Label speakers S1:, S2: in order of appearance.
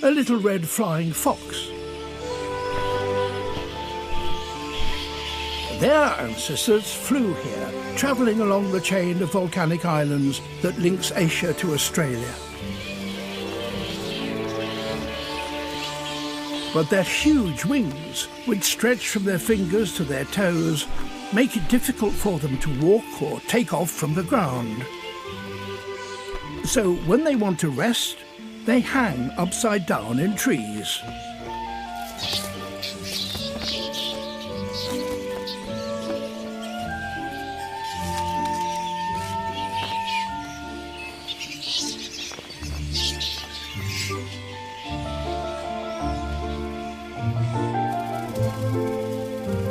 S1: a little red flying fox. Their ancestors flew here, travelling along the chain of volcanic islands that links Asia to Australia. But their huge wings, which stretch from their fingers to their toes, make it difficult for them to walk or take off from the ground. So when they want to rest, they hang upside down in trees.